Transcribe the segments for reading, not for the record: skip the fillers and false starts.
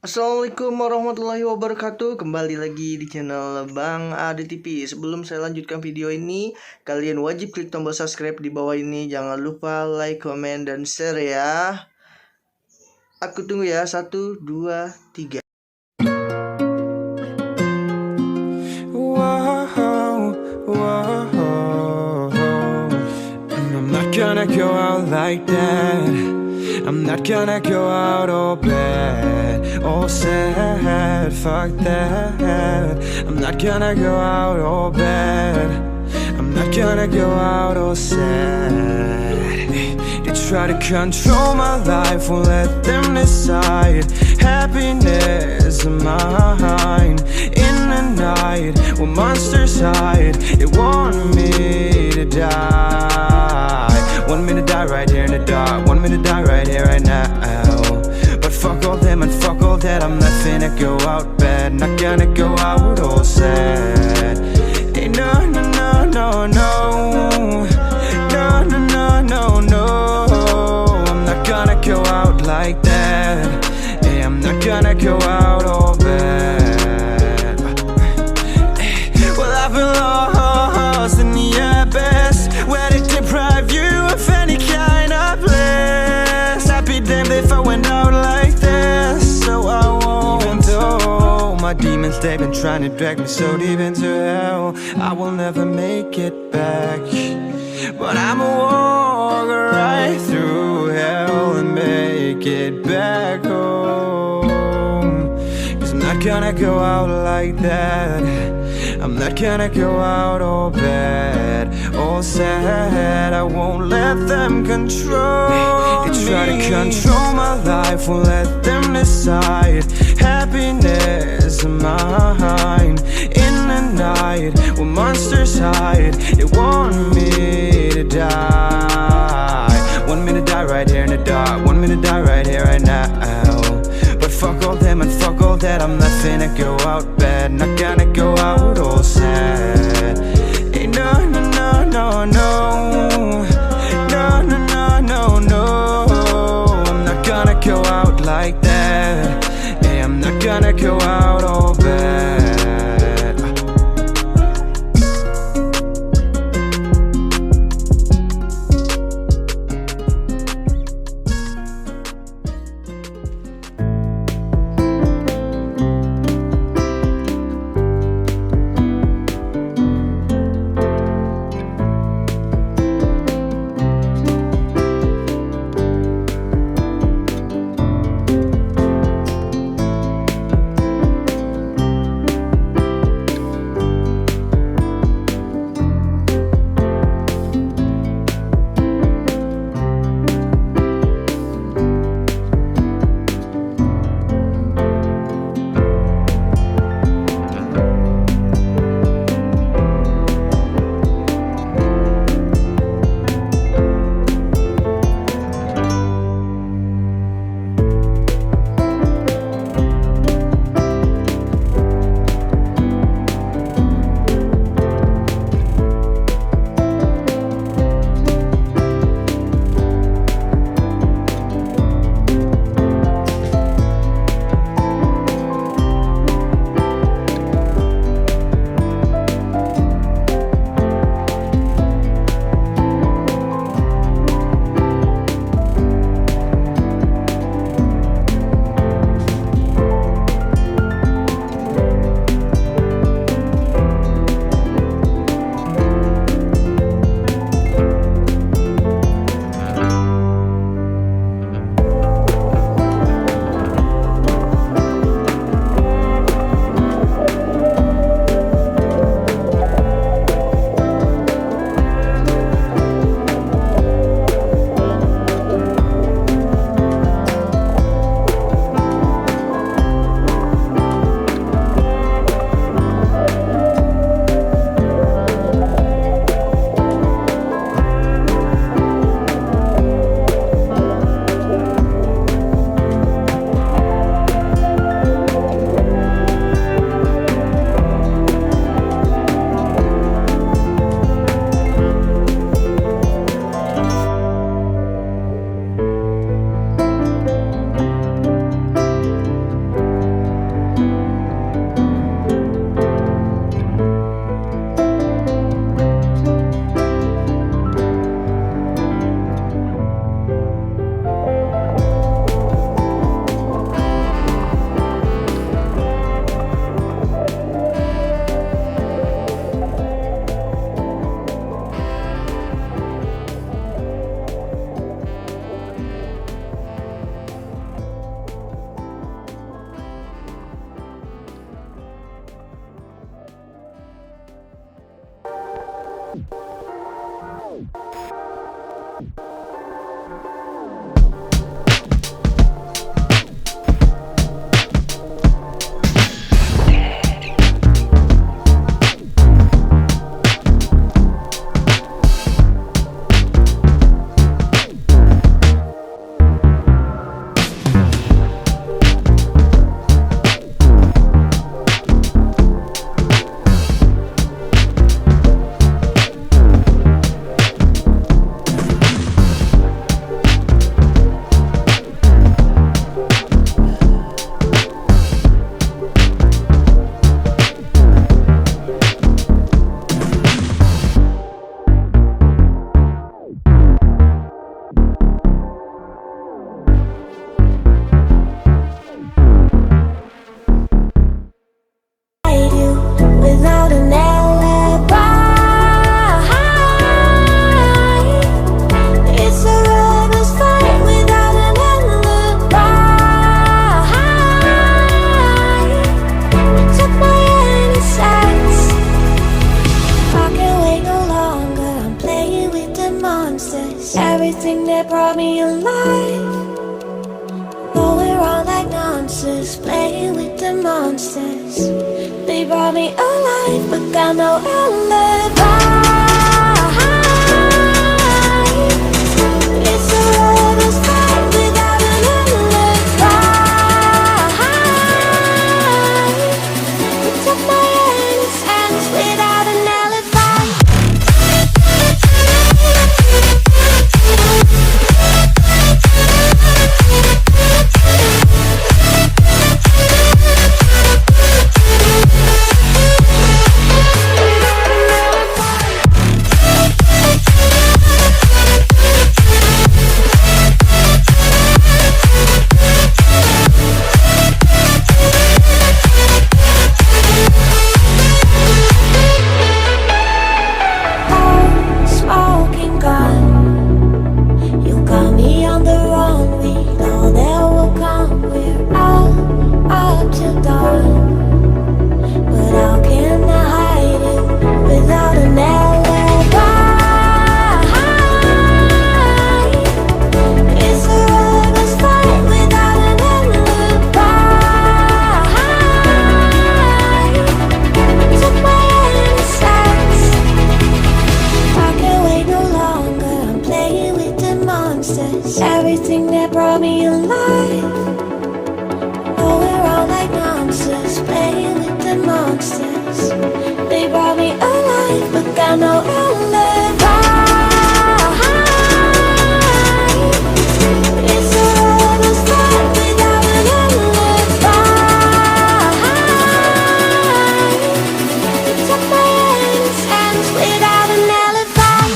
Assalamualaikum warahmatullahi wabarakatuh. Kembali lagi di channel Bang Ade TV. Sebelum saya lanjutkan video ini, kalian wajib klik tombol subscribe di bawah ini. Jangan lupa like, komen, dan share ya. Aku tunggu ya. 1, 2, 3. I'm not gonna go out like that. I'm not gonna go out all bad, all sad, fuck that. I'm not gonna go out all bad. I'm not gonna go out all sad. They try to control my life, won't let them decide. Happiness of mine. In the night, when monsters hide, they want me to die. Want me to die right here in the dark. Want me to die right here, right now. But fuck all them and fuck all that. I'm not finna go out bad. Not gonna go out all sad. Hey, no, no, no, no, no. No, no, no, no, no. I'm not gonna go out like that. Hey, I'm not gonna go out all bad. Well, I've been lost in the abyss, where they deprive you of any kind of bliss. I'd be damned if I went out like this. So I won't. Even though my demons, they've been trying to drag me so deep into hell, I will never make it back. But I'ma walk right through hell and make it back home. 'Cause I'm not gonna go out like that. I'm not gonna go out all bad, all sad. I won't let them control me. They try to control my life, won't let them decide. Happiness of mine. In the night, when monsters hide, they want me to die. Want me to die right here in the dark. Want me to die right here, right now. But fuck all them and fuck all that. I'm not finna go out bad. Not gonna go out all sad. Hey, no, no, no, no, no. No, no, no, no, no. I'm not gonna go out like that. Hey, I'm not gonna go out all bad. monsters. They brought me alive, but got no alibi. It's a lover's fight without an alibi. It took my hands without an alibi. Everything that brought me alive. Oh, we're all like monsters, playing with the monsters. They brought me alive, but got no alibi. It's a lover's fight without an alibi. It took my hands without an alibi.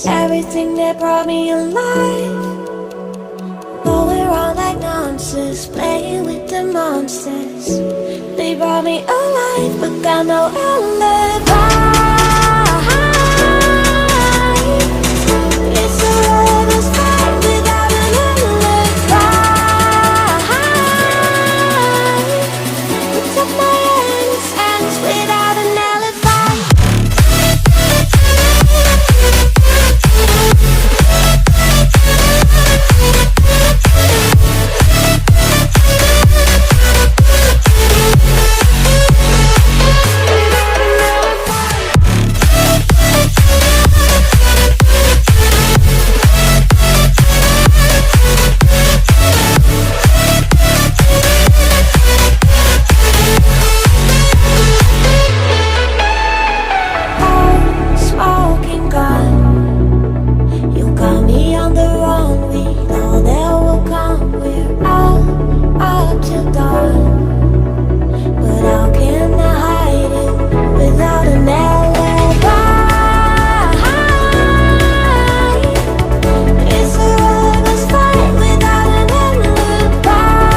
Everything that brought me alive. Oh, we're all like monsters, playing with the monsters. They brought me alive, but got no alibi.